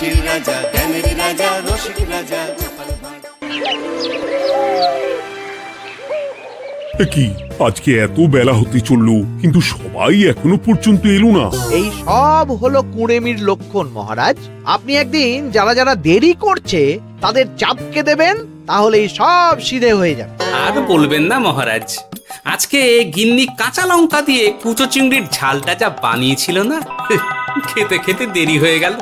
হাসির রাজা, জ্ঞানের রাজা, রসিক রাজা। কি আজকে এত বেলা হতে চললো, কিন্তু সবাই এখনো পর্যন্ত এলো না। এই সব হলো কুঁড়েমির লক্ষণ মহারাজ। আপনি একদিন যারা যারা দেরি করছে তাদের চাপকে দেবেন, তাহলেই সব সিধে হয়ে যাবে। আর বলবেন না মহারাজ, আজকে গিন্নি কাঁচা লঙ্কা দিয়ে কুচো চিংড়ির ঝালটা যা বানিয়েছিল না, খেতে খেতে দেরি হয়ে গেল।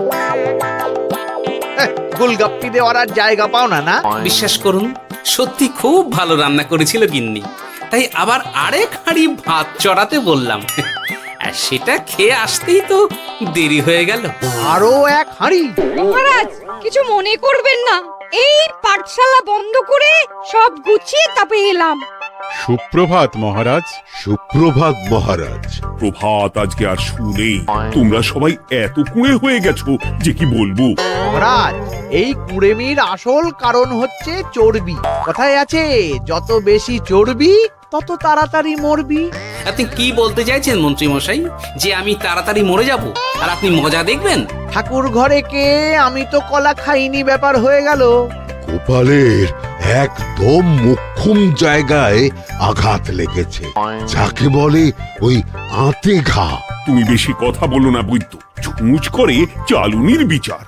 গোলগাপ্পি দেওয়ার আর জায়গা পাও না না? বিশ্বাস করুন, সত্যি খুব ভালো রান্না করেছিল গিন্নি, তাই আবার আরেক হাঁড়ি ভাত চড়াতে বললাম। আর সেটা খেয়ে আসতেই তো দেরি হয়ে গেল। আরো এক হাঁড়ি? মহারাজ কিছু মনে করবেন না, এই পাঠশালা বন্ধ করে সব গুছিয়ে তারপরে এলাম। সুপ্রভাত মহারাজ। সুপ্রভাত মহারাজ। প্রভাত আজকে আর শুনেই, তোমরা সবাই এত কুঁড়ে হয়ে গেছো যে কি বলবো। মহারাজ, এই কুঁড়েমির আসল কারণ হচ্ছে চর্বি। কথায় আছে, যত বেশি চর্বি তত তাড়াতাড়ি মরবি। আপনি কি বলতে চাইছেন মন্ত্রী মশাই, যে আমি তাড়াতাড়ি মরে যাব আর আপনি মজা দেখবেন? ঠাকুর ঘরে কে, আমি তো কলা খাইনি ব্যাপার হয়ে গেল। গোপালের একদম মোক্ষম জায়গায় আঘাত লেগেছে, যাকে বলে ওই আঁতে ঘা। তুমি বেশি কথা বলো না বৈদ্য, ছুঁচ করে চালুনির বিচার।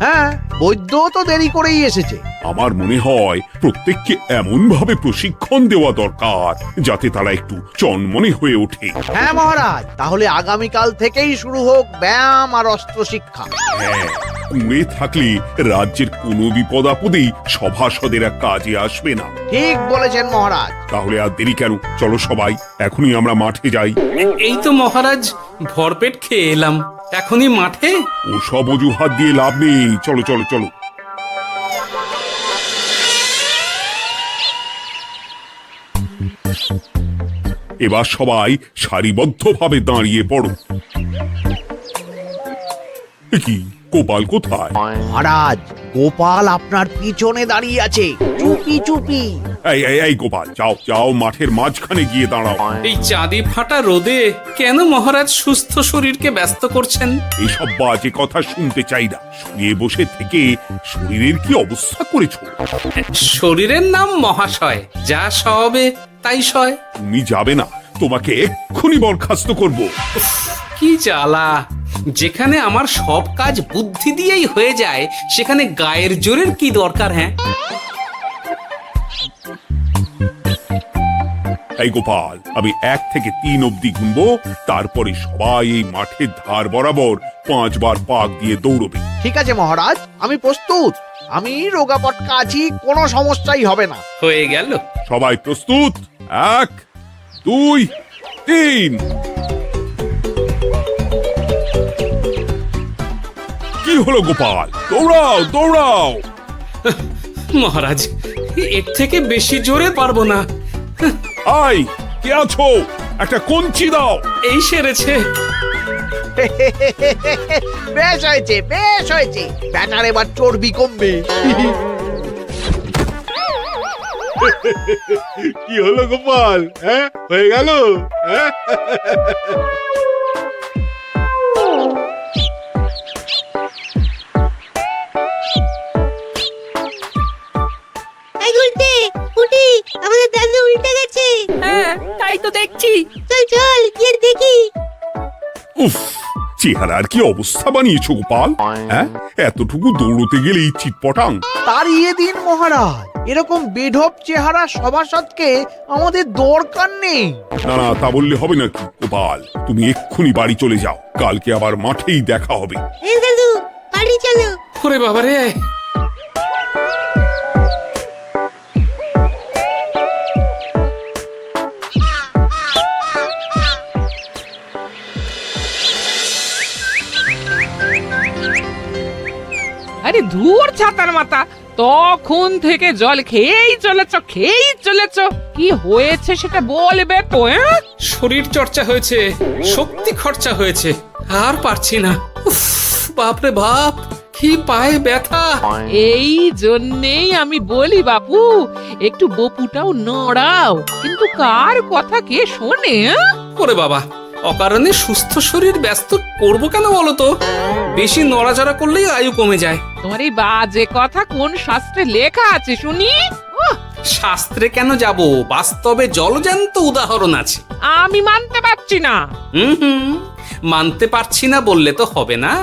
হ্যাঁ, বৈদ্য তো দেরি করেই এসেছে। আমার মনে হয় প্রত্যেককে এমন ভাবে প্রশিক্ষণ দেওয়া দরকার যাতে তারা একটু চনমনে হয়ে ওঠে। হ্যাঁ মহারাজ, তাহলে আগামীকাল থেকেই শুরু হোক ব্যায়াম আর অস্ত্র শিক্ষা। হ্যাঁ, কুঁড়ে থাকলে রাজ্যের কোনো বিপদ আপদেই সভাসদেরা কাজে আসবে না। ঠিক বলেছেন মহারাজ। তাহলে আর দেরি কেন, চলো সবাই এখনই আমরা মাঠে যাই। এই তো মহারাজ ভরপেট খেয়ে এলাম, এখনই মাঠে? ও সব অজুহাত দিয়ে লাভ নেই, চলো চলো চলো। এবার সবাই সারিবদ্ধভাবে দাঁড়িয়ে পড়ো। কি গোপাল কোথায়? মহারাজ, গোপাল আপনার পিছনে দাঁড়িয়ে আছে, চুপি চুপি। এই গোপাল, যাও যাও, মাঠের মাঝখানে গিয়ে দাঁড়াও। এই চাঁদি ফাটা রোদে কেন মহারাজ সুস্থ শরীরকে ব্যস্ত করছেন? এইসব বাজে কথা শুনতে চাই না। শুয়ে বসে থেকে শরীরের কি অবস্থা করেছো? শরীরের নাম মহাশয়, যা সবে তাই সয়। তুমি যাবে না, তোমাকে এক্ষুনি বরখাস্ত করবো। কি জ্বালা! যেখানে আমার সব কাজ বুদ্ধি দিয়েই হয়ে যায়, সেখানে গায়ের জোরের কি দরকার? হ্যাঁ, এই গোপাল, আমি 1 থেকে 3 অব্দি গুনবো, তারপরে সবাই এই মাঠের ধার বরাবর 5 বার পাক দিয়ে দৌড়বে। ঠিক আছে মহারাজ, আমি প্রস্তুত। আমি রোগাপটকা আছি, কোনো সমস্যাই হবে না। হয়ে গেল। সবাই প্রস্তুত? 1, 2, 3। কি হলো গোপাল, দৌড়াও দৌড়াও। মহারাজ, এর থেকে বেশি জোরে পারবো না। আই, কে আছো? একটা কঞ্চি দাও। এই সেরেছে। বেশ হয়েছে, বেশ হয়েছে, ব্যাটার এবার চর্বি কমবে। কি হলো গোপাল, হ্যাঁ হয়ে গেল? হ্যাঁ, আমাদের দাদু উল্টে গেছে। হ্যাঁ, তাই তো দেখছি। চল চল গিয়ে দেখি। উফ, চেহারার কি অবস্থা বানিয়েছো গোপাল? হ্যাঁ, এতটুকু দৌড়তে গেলেই চিটপটাং। তাড়িয়ে দিন মহারাজ, এরকম বেঢপ চেহারা সভাসদকে আমাদের দরকার নেই। না না, তা বললে হবে নাকি গোপাল? তুমি এক্ষুনি বাড়ি চলে যাও, কালকে আবার মাঠেই দেখা হবে। এই দাদু, বাড়ি চলো। ওরে বাবারে! আরে ধুর ছাতার মাথা, তখন থেকে জল খেয়েই চলেছ। কি হয়েছে সেটা বলবে তো? শরীর চর্চা হয়েছে, শক্তি খরচা হয়েছে, আর পারছি না। উফ, বাপরে বাপ, কি পায়ে ব্যথা! এই জন্যেই আমি বলি বাপু, একটু বপুটাও নড়াও, কিন্তু কার কথা কে শোনে? ওরে বাবা, অকারণে সুস্থ শরীর ব্যস্ত করবো কেন বলো তো? বেশি নড়াচড়া করলেই আয়ু কমে যায়। তোমার এই বাজে কথা কোন শাস্ত্রে লেখা আছে শুনি? শাস্ত্রে কেন যাব, বাস্তবে জলজ্যান্ত উদাহরণ আছে। আমি মানতে পারছি না। হুম, মানতে পারছি না বললে তো হবে না,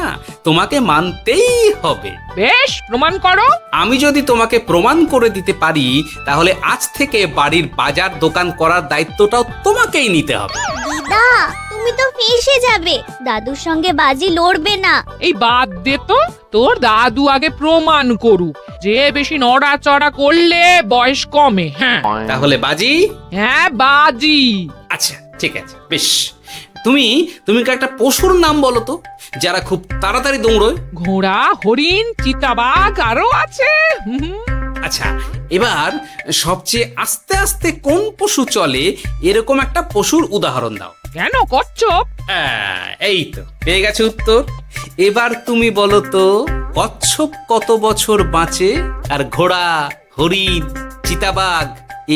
তোমাকে মানতেই হবে। বেশ, প্রমাণ করো। আমি যদি তোমাকে প্রমাণ করে দিতে পারি, তাহলে আজ থেকে বাড়ির বাজার দোকান করার দায়িত্বটাও তোমাকেই নিতে হবে। দিদা তুমি তো ফেঁসে যাবে, দাদুর সঙ্গে বাজি লড়বে না। এই বাদ দে তো, তোর দাদু আগে প্রমাণ করুক যে বেশি নড়াচড়া করলে বয়স কমে। হ্যাঁ তাহলে বাজি? হ্যাঁ বাজি। আচ্ছা ঠিক আছে, বেশ। তুমি তুমি একটা পশুর নাম বলো তো, যারা খুব তাড়াতাড়ি দৌড়য়। ঘোড়া, হরিণ, চিতাবাঘ আরো আছে। আচ্ছা, এবার সবচেয়ে আস্তে আস্তে কোন পশু চলে, এরকম একটা পশুর উদাহরণ দাও। কেন কচ্ছপ? এই তো পেয়ে গেছে উত্তর। এবার তুমি বলো তো, কচ্ছপ কত বছর বাঁচে, আর ঘোড়া, হরিণ, চিতাবাঘ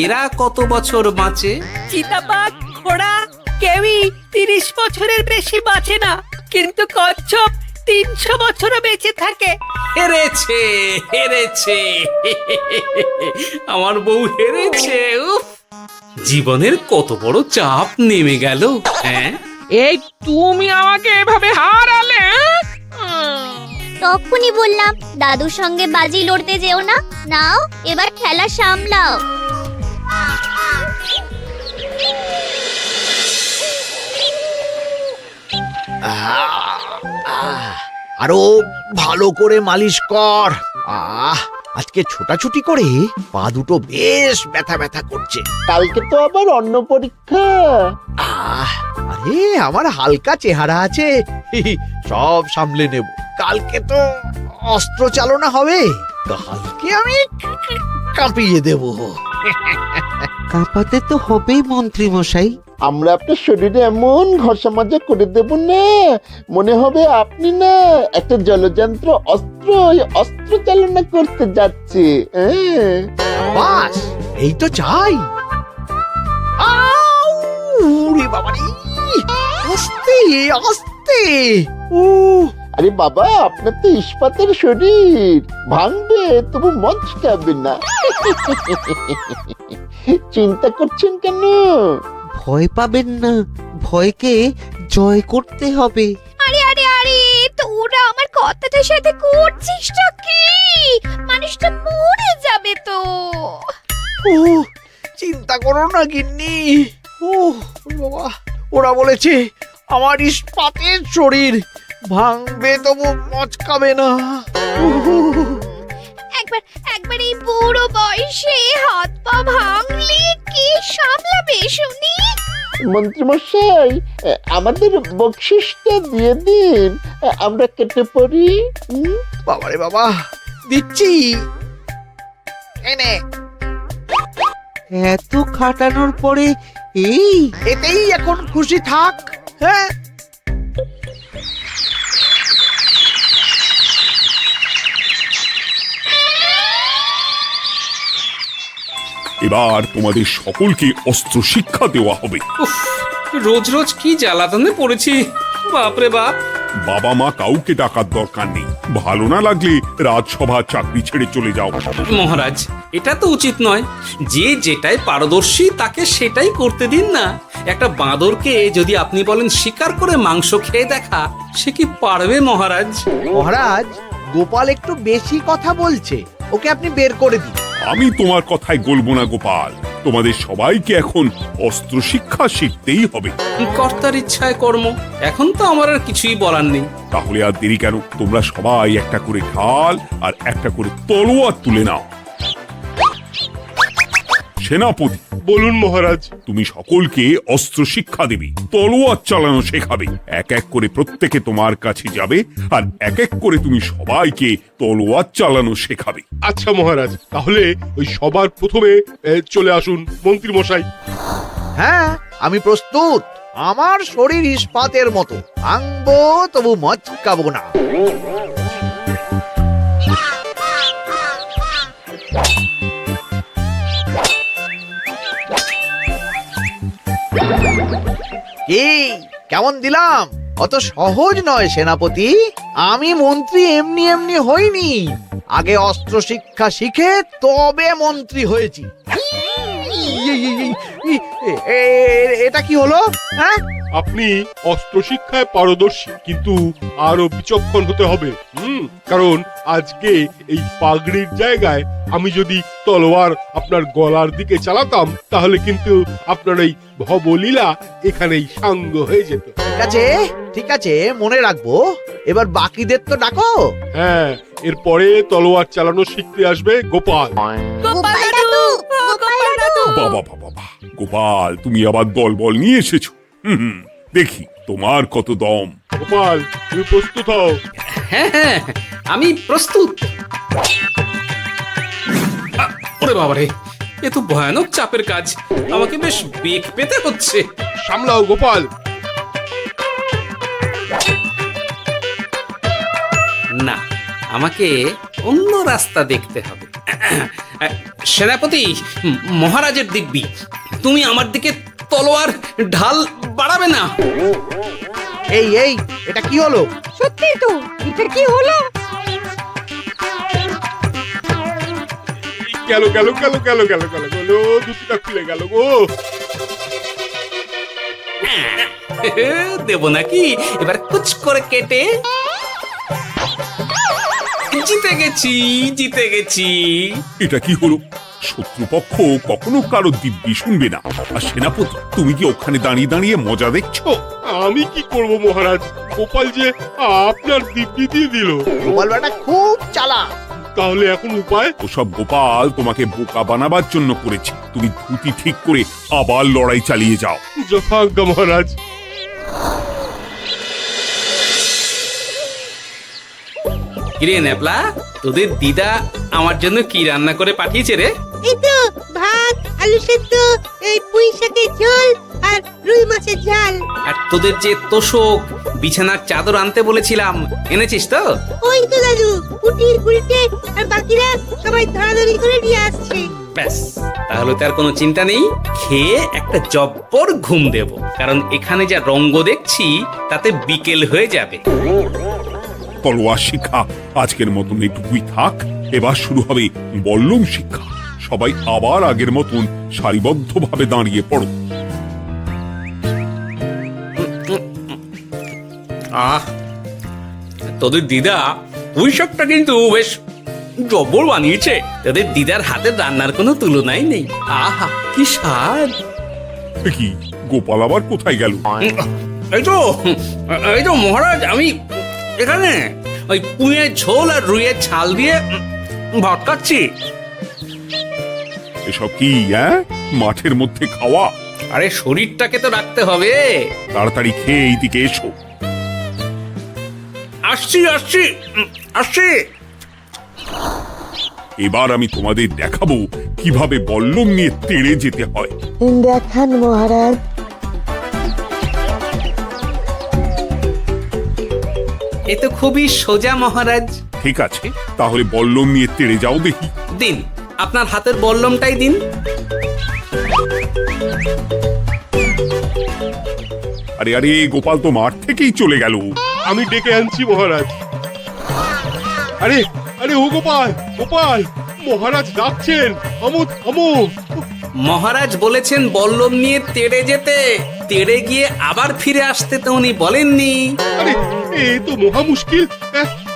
এরা কত বছর বাঁচে? চিতাবাঘ, ঘোড়া কেউই 30 বছরের বেশি বাঁচে না, কিন্তু কচ্ছপ 300 বছরও বেঁচে থাকে। হেরেছে, হেরেছে, আমার বউ হেরেছে। উফ, জীবনের কত বড় চাপ নেমে গেল। হ্যাঁ, এই তুমি আমাকে এভাবে হারালে? তখনই বললাম দাদুর সঙ্গে বাজি লড়তে যেও না। নাও এবার খেলা সামলাও। আরো ভালো করে মালিশ কর। আজকে ছোটাছুটি করে পা দুটো বেশ ব্যথা ব্যথা করছে। কালকে তো আবার অন্য পরীক্ষা। আরে আমার হালকা চেহারা আছে, সব সামলে নেব। কালকে তো অস্ত্র চালনা হবে, কালকে আমি কাঁপিয়ে দেব। কাঁপাতে তো হবেই মন্ত্রী মশাই। আমরা আপনার শরীরে এমন ঘষা মাজা করে দেব না, মনে হবে আপনি না একটা জলযন্ত্র অস্ত্র চালনা করতে যাচ্ছে। বাস এই তো চাই। বাবারি, আস্তে আস্তে। আরে বাবা, আপনার তো ইস্পাতের শরীর, ভাঙবে তবু মচকাবে না। চিন্তা করছেন কেন? ভয় পাবেন না, ভয়কে জয় করতে হবে। আরে আরে আরে, তোরা আমার কথাটার সাথে করছিসটা কি? মানুষটা মরে যাবে তো। চিন্তা করো না গিন্নি। বাবা, ওরা বলেছে আমার ইস্পাতের শরীর, ভাঙবে তবু মচকাবে না। একবার এই বুড়ো বয়সে হাত পা ভাঙলে কি সামলাবে শুনি? মন্ত্রী মশাই, আমাদের বকশিসটা দিয়ে দিন, আমরা কেটে পড়ি। বাবারে বাবা, দিচ্ছি। এনে এত খাটানোর পরে এতেই এখন খুশি থাক। হ্যাঁ, এবার তোমাদের সকলকে অস্ত্র শিক্ষা দেওয়া হবে। উফ, রোজ রোজ কি জ্বালাতনে পড়েছি, বাপরে বাপ। বাবা মা কাউকে ডাকার দরকার নেই, ভালো না লাগলে রাজসভা চাকরি ছেড়ে চলে যাও। মহারাজ, এটা তো উচিত নয়। যে যেটাই পারদর্শী তাকে সেটাই করতে দিন না। একটা বাঁদরকে যদি আপনি বলেন শিকার করে মাংস খেয়ে দেখা, সে কি পারবে মহারাজ? মহারাজ, গোপাল একটু বেশি কথা বলছে, ওকে আপনি বের করে দিন। আমি তোমার কথায় গলবো না গোপাল, তোমাদের সবাইকে এখন অস্ত্র শিক্ষা শিখতেই হবে। কর্তার ইচ্ছায় কর্ম, এখন তো আমার আর কিছুই বলার নেই। তাহলে আর দেরি কেন, তোমরা সবাই একটা করে ঢাল আর একটা করে তলোয়ার তুলে নাও। সেনাপতি, বলুন মহারাজ। তুমি সকলকে অস্ত্র শিক্ষা দেবে, তলোয়ার চালানো শেখাবে। এক এক করে প্রত্যেকে তোমার কাছে যাবে, আর এক এক করে তুমি সবাইকে তলোয়ার চালানো শেখাবে। আচ্ছা মহারাজ, তাহলে ওই সবার প্রথমে চলে আসুন মন্ত্রী মশাই। হ্যাঁ, আমি প্রস্তুত। আমার শরীর ইস্পাতের মতো, ভাঙবো তবু মচকাবো না। কেমন দিলাম? অত সহজ নয় সেনাপতি। আমি মন্ত্রী এমনি এমনি হইনি, আগে অস্ত্র শিক্ষা শিখে তবে মন্ত্রী হয়েছি। এটা কি হলো? হ্যাঁ, আপনি অস্ত্র শিক্ষায় পারদর্শী, কিন্তু আরো বিচক্ষণ হতে হবে। কারণ আজকে এই পাগড়ির জায়গায় আমি যদি তলোয়ার আপনার গলার দিকে চালাতাম, তাহলে কিন্তু আপনার এই ভবলীলা এখানেই সাঙ্গ হয়ে যেত। ঠিক আছে ঠিক আছে, মনে রাখবো। এবার বাকিদের তো ডাকো। হ্যাঁ, এরপরে তলোয়ার চালানো শিখতে আসবে গোপাল। গোপাল দাদু, গোপাল দাদু। বাবা বাবা বাবা, গোপাল তুমি আবার দলবল নিয়ে এসেছো। দেখি তোমার কত দম। গোপাল, তুমি প্রস্তুত হও। হ্যাঁ হ্যাঁ, আমি প্রস্তুত। ওরে বাবারে, এ তো ভয়ানক চাপের কাজ, আমাকে বেশ বেগ পেতে হচ্ছে। সামলাও গোপাল। না, আমাকে অন্য রাস্তা দেখতে হবে। সেনাপতি, মহারাজের দিব্যি, তুমি আমার দিকে তলোয়ার ঢাল বাড়াবে না। এই এই, এটা কি হলো? সত্যি তো, এটা কি হলো? গেল গেল গেল গেল গেল গেল গেল, দুটিটা খুলে গেল গো। দেব নাকি এবার কুচ করে কেটে? জিতে গেছি, জিতে গেছি। এটা কি হলো? শত্রুপক্ষ কখনো কারো দিব্যি শুনবে না। আর সেনাপতি, তুমি কি ওখানে দাঁড়িয়ে দাঁড়িয়ে মজা দেখছো? আমি কি করব মহারাজ, গোপাল যে আপনার দিব্যি দিয়ে দিল। গোপাল বেটা খুব চালাক। তাহলে এখন উপায়? ওসব গোপাল তোমাকে বোকা বানাবার জন্য করেছে। তুমি ধুতি ঠিক করে আবার লড়াই চালিয়ে যাও। যথাজ্ঞা মহারাজ। কিরে ন্যাপলা, তোদের দিদা আমার জন্য কি রান্না করে পাঠিয়েছে রে? এই তো ভাত, আলু সেদ্ধ, এই পুঁই শাকের ঝোল আর রুই মাছের ঝাল। আর তোদের যে তোষক, বিছানার চাদর আনতে বলেছিলাম, এনেছিস তো? ওই তো দাদু, কুটির কুড়িতে আর বাকিরা সবাই ধরাধরি করে নিয়ে আসছে। ব্যাস, তাহলে তার কোনো চিন্তা নেই। খেয়ে একটা জব্বর ঘুম দেব, কারণ এখানে যা রঙ্গ দেখছি তাতে বিকেল হয়ে যাবে। তলোয়ার শিক্ষা আজকের মতন এটুকুই থাক। এবার শুরু হবে বল্লম শিক্ষা। সবাই আবার আগের মতন সারিবদ্ধভাবে দাঁড়িয়ে পড়ো। আহ, তোদের দিদা পুঁই শাকটা কিন্তু বেশ জব্বর বানিয়েছে। তোদের দিদার হাতের রান্নার কোনো তুলনাই নেই। আহা, কি স্বাদ! এ কি, গোপাল আবার কোথায় গেল? এই তো মহারাজ, আমি এখানে ওই পুঁইয়ের ঝোল আর রুইয়ের ছাল দিয়ে ভাত খাচ্ছি। এসব কি মাঠের মধ্যে খাওয়া? আরে শরীরটাকে তো রাখতে হবে। তাড়াতাড়ি খেয়ে এইদিকে এসো। আসছি আসছি আসছি। এবার আমি তোমাদের দেখাবো কিভাবে বল্লম নিয়ে তেড়ে যেতে হয়। দেখান মহারাজ। এ তো খুবই সোজা মহারাজ। ঠিক আছে, তাহলে বল্লম নিয়ে তেড়ে যাও দেখি। দিন, আপনার হাতের বল্লমটাই দিন। আরে আরে, গোপাল তো মাঠ থেকেই চলে গেল। আমি ডেকে আনছি মহারাজ। আরে আরে, ও গোপাল, গোপাল, মহারাজ ডাকছেন, থামো থামো। মহারাজ বলেছেন বল্লম নিয়ে তেড়ে যেতে, তেড়ে গিয়ে আবার ফিরে আসতে তো উনি বলেননি। আরে, এ তো মহা মুশকিল।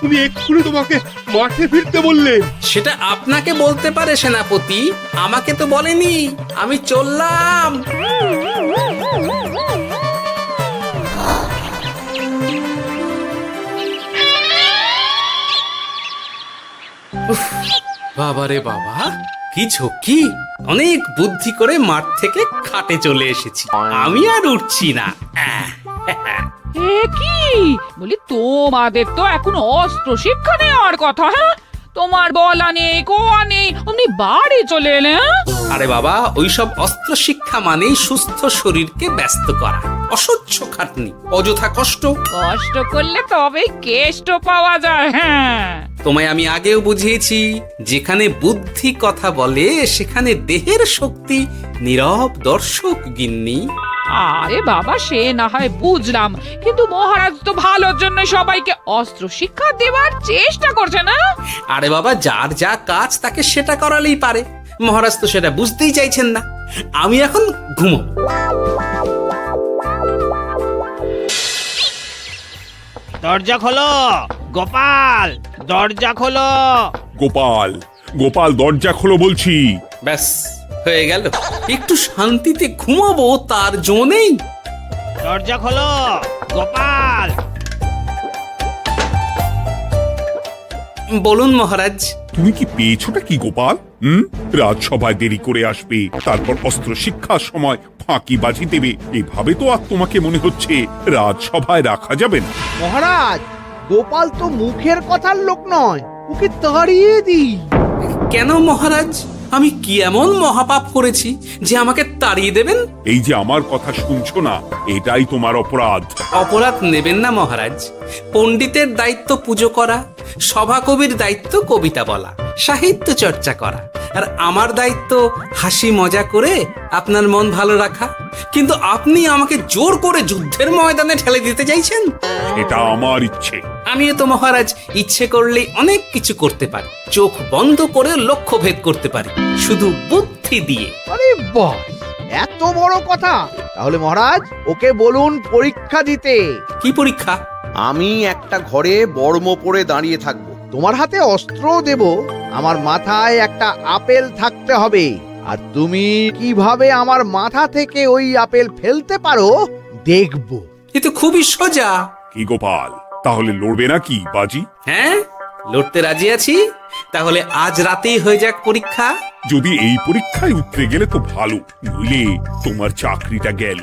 উনি এক্ষুনি তোমাকে মাঠে ফিরতে বললেন। সেটা আপনাকে বলতে পারে সেনাপতি, আমাকে তো বলেনি। আমি চললাম। বাবারে বাবা, কি ঝক্কি! অনেক বুদ্ধি করে মাঠ থেকে খাটে চলে এসেছি। আমি আর উঠছি না। এ কি বলি, তোমাদের তো এখন অস্ত্র শিক্ষা নেওয়ার কথা। হ্যাঁ, তোমার বলা নেই, কোয়া নেই, অমনি বাড়ি চলে এলে। আরে বাবা, ওইসব অস্ত্র শিক্ষা মানেই সুস্থ শরীরকে ব্যস্ত করা, অসহ্য খাটনি, অযথা কষ্ট। কষ্ট করলে তবেই কেষ্ট পাওয়া যায়। হ্যাঁ, তোমায় আমি আগেও বুঝিয়েছি, যেখানে বুদ্ধি কথা বলে সেখানে দেহের শক্তি নীরব দর্শক গিন্নি। আরে বাবা, সে না হয় বুঝলাম, কিন্তু মহারাজ তো ভালোর জন্য সবাইকে অস্ত্র শিক্ষা দেওয়ার চেষ্টা করছে না? আরে বাবা, যার যা কাজ তাকে সেটা করালেই পারে। মহারাজ তো সেটা বুঝতেই চাইছেন না। আমি এখন ঘুমো। দরজা খোলো গোপাল, দরজা খোলো। গোপাল, গোপাল দরজা খোলো বলছি। ব্যাস হয়ে গেল। একটু শান্তিতে ঘুমাবো তার জো নেই। দরজা খোলো গোপাল। বলুন মহারাজ। তুমি কি পেয়েছোটা কি গোপাল? রাজসভায় দেরি করে আসবে, তারপর অস্ত্র শিক্ষার সময় ফাঁকিবাজি দেবে, এভাবে তো আর তোমাকে মনে হচ্ছে রাজসভায় রাখা যাবে না। মহারাজ, গোপাল তো মুখের কথার লোক নয়, ওকে তাড়িয়ে দিই। কেন মহারাজ? আমি কি এমন মহাপাপ করেছি যে আমাকে তাড়িয়ে দেবেন? এই যে আমার কথা শুনছো না, এটাই তোমার অপরাধ। অপরাধ নেবেন না মহারাজ। পণ্ডিতের দায়িত্ব পুজো করা, সভাকবির দায়িত্ব কবিতা বলা, সাহিত্য চর্চা করা, আর আমার দায়িত্ব হাসি মজা করে আপনার মন ভালো রাখা। কিন্তু আপনি আমাকে জোর করে যুদ্ধের ময়দানে ঠেলে দিতে চাইছেন। এটা আমার ইচ্ছে। আমিও তো মহারাজ ইচ্ছে করলেই অনেক কিছু করতে পারি। চোখ বন্ধ করে লক্ষ্য ভেদ করতে পারি, শুধু বুদ্ধি দিয়ে। আরে বাহ, এত বড় কথা! তাহলে মহারাজ, ওকে বলুন পরীক্ষা দিতে। কি পরীক্ষা? আমি একটা ঘরে বর্ম পরে দাঁড়িয়ে থাকবো। তোমার হাতে অস্ত্র দেব, আমার মাথায় একটা আপেল থাকতে হবে, আর তুমি কিভাবে আমার মাথা থেকে ওই আপেল ফেলতে পারো দেখব। এ তো খুবই সোজা। কি গোপাল, তাহলে লড়বে নাকি বাজি? হ্যাঁ, লড়তে রাজি আছি। তাহলে আজ রাতেই হয়ে যাক পরীক্ষা। যদি এই পরীক্ষায় উতরে গেলে তো ভালো, নইলে তোমার চাকরিটা গেল।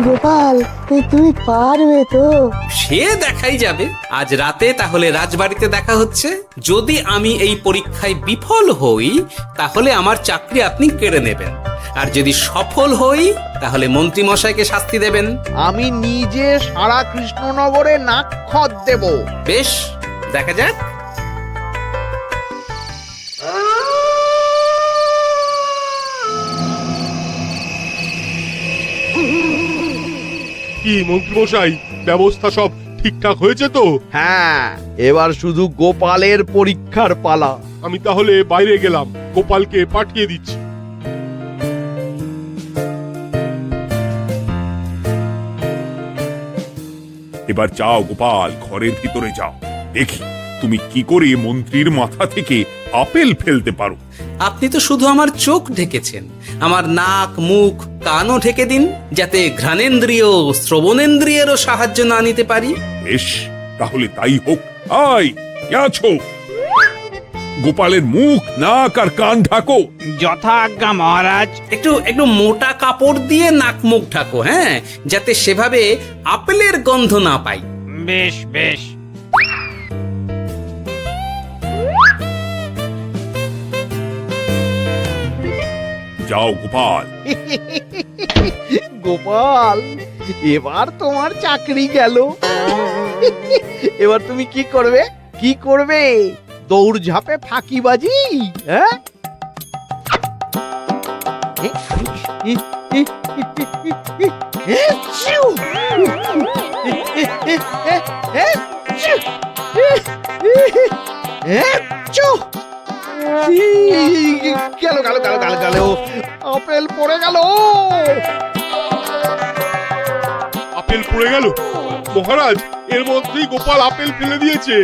গোপাল, তুমি পারবে তো? সে দেখাই যাবে। আজ রাতে তাহলে রাজবাড়িতে দেখা হচ্ছে। যদি আমি এই পরীক্ষায় বিফল হই, তাহলে আমার চাকরি আপনি কেড়ে নেবেন, আর যদি সফল হই তাহলে মন্ত্রী মশাইকে শাস্তি দেবেন। আমি নিজে সারা কৃষ্ণনগরে নাক্ষত দেব। বেশ, দেখা যাক। কি মন্ত্রীমশাই, ব্যবস্থা সব ঠিকঠাক হয়েছে তো? হ্যাঁ, এবার শুধু গোপালের পরীক্ষার পালা। আমি তাহলে বাইরে গেলাম, গোপালকে পাঠিয়ে দিচ্ছি। এবার যাও গোপাল, ঘরের ভিতরে যাও, দেখি তুমি কি করে মন্ত্রীর মাথা থেকে আপেল ফেলতে পারো। আপনি তো শুধু আমার চোখ ঢেকেছেন, আমার নাক মুখ কানও ঢেকে দিন, যাতে ঘ্রাণেন্দ্রিয় শ্রবণেন্দ্রিয়েরও সাহায্য না নিতে পারি। বেশ, তাহলে তাই হোক। আয়, কে আছো? গোপালের মুখ নাক আর কান ঢাকো। যথা আজ্ঞা মহারাজ। একটু একটু মোটা কাপড় দিয়ে নাক মুখ ঢাকো, হ্যাঁ, যাতে সেভাবে আপেলের গন্ধ না পাই। বেশ বেশ। যাও গোপাল। গোপাল, এবার তোমার চাকরি গেল। এবার তুমি কি করবে? কি করবে? দৌড় ঝাঁপে ফাঁকিবাজি? হ্যাঁ, গেল গেল গেল গেল গেল, আপেল পড়ে গেল। আপেল পড়ে গেল? মহারাজ, এর মধ্যেই গোপাল আপেল ফেলে দিয়েছে।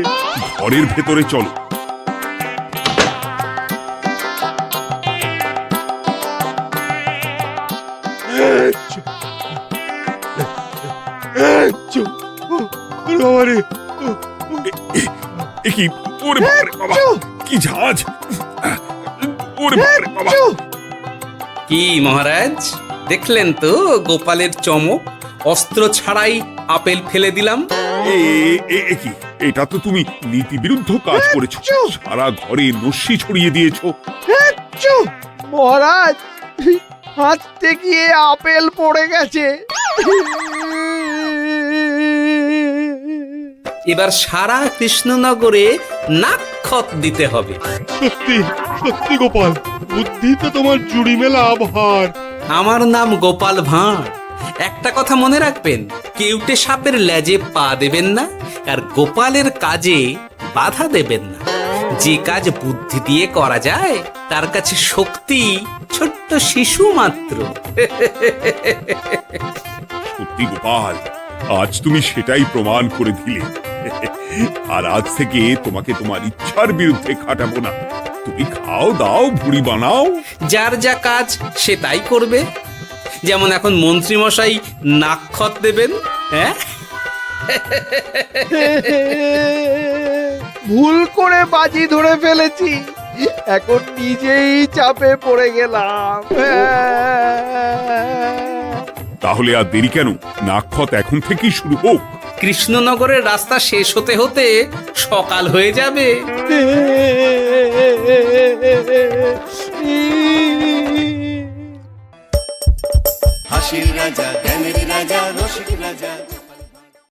ঘরের ভেতরে চলো। কি ওরে বাবারে বাবা, কি ঝাঁজ! ওরে বাবারে বাবা। কি মহারাজ, দেখলেন তো গোপালের চমক? অস্ত্র ছাড়াই আপেল ফেলে দিলাম। কি, এটা তো তুমি নীতি বিরুদ্ধ কাজ করেছো। সারা ঘরে নস্যি ছড়িয়ে দিয়েছো। মহারাজ, হাঁটতে গিয়ে আপেল পড়ে গেছে। এবার সারা কৃষ্ণনগরে নাক্ষত দিতে হবে। সত্যি সত্যি গোপাল, বুদ্ধি তো তোমার জুড়ি মেলা আভার। আমার নাম গোপাল ভাঁড়, একটা কথা মনে রাখবেন, কেউটে সাপের লেজে পা দেবেন না, আর গোপালের কাজে বাধা দেবেন না। যে কাজ বুদ্ধি দিয়ে করা যায় তার কাছে শক্তি ছোট্ট শিশু মাত্র। সত্যি গোপাল, আজ তুমি সেটাই প্রমাণ করে দিলে। আর আজ থেকে তোমাকে তোমার ইচ্ছার বিরুদ্ধে খাটাবো না। তুমি খাও দাও, ভুড়ি বানাও। যার যা কাজ সে তাই করবে। যেমন এখন মন্ত্রী মশাই নাক্ষত দেবেন। হ্যাঁ, ভুল করে বাজি ধরে ফেলেছি, এখন নিজেই চাপে পড়ে গেলাম। তাহলে আর দেরি কেন? নাক্ষত এখন থেকেই শুরু হোক। কৃষ্ণনগরের রাস্তা শেষ হতে হতে সকাল হয়ে যাবে। হাসির রাজা, জ্ঞানের রাজা, রসিক রাজা।